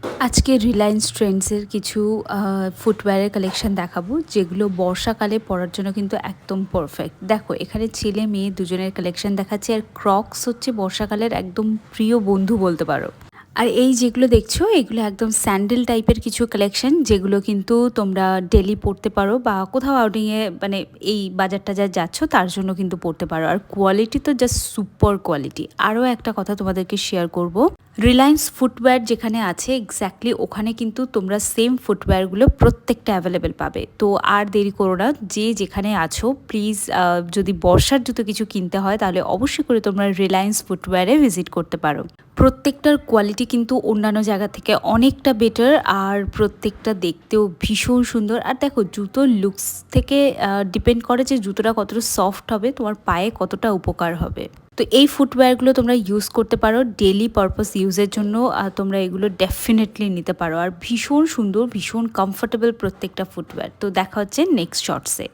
আজকে রিলায়েন্স ট্রেন্ডসের কিছু ফুটওয়্যারের কালেকশন দেখাবো, যেগুলো বর্ষাকালে পরার জন্য কিন্তু একদম পারফেক্ট। দেখো এখানে ছেলে মেয়ে দুজনের কালেকশন দেখাচ্ছি, আর ক্রক্স হচ্ছে বর্ষাকালের একদম প্রিয় বন্ধু বলতে পারো। আর এই যেগুলো দেখছো এগুলো একদম স্যান্ডেল টাইপের কিছু কালেকশন, যেগুলো কিন্তু তোমরা ডেলি পরতে পারো বা কোথাও আউটিংয়ে মানে এই বাজার টাজার যাচ্ছ তার জন্য কিন্তু পরতে পারো। আর কোয়ালিটি তো জাস্ট সুপার কোয়ালিটি। আরও একটা কথা তোমাদেরকে শেয়ার করব, রিলায়েন্স ফুটওয়্যার যেখানে আছে এক্স্যাক্টলি ওখানে কিন্তু তোমরা সেম ফুটওয়্যারগুলো প্রত্যেকটা অ্যাভেলেবেল পাবে। তো আর দেরি করো না, যে যেখানে আছো প্লিজ যদি বর্ষার জুতো কিছু কিনতে হয় তাহলে অবশ্যই করে তোমরা রিলায়েন্স ফুটওয়্যারে ভিজিট করতে পারো। প্রত্যেকটার কোয়ালিটি কিন্তু অন্যান্য জায়গা থেকে অনেকটা বেটার, আর প্রত্যেকটা দেখতেও ভীষণ সুন্দর। আর দেখো জুতোর লুকস থেকে ডিপেন্ড করে যে জুতোটা কতটা সফট হবে, তোমার পায়ে কতটা উপকার হবে। তো এই ফুটওয়্যারগুলো তোমরা ইউজ করতে পারো ডেলি পারপাস ইউজের জন্য, তোমরা এগুলো ডেফিনেটলি নিতে পারো। আর ভীষণ সুন্দর, ভীষণ কমফোর্টেবল প্রত্যেকটা ফুটওয়্যার। তো দেখা হচ্ছে নেক্সট শর্টসে।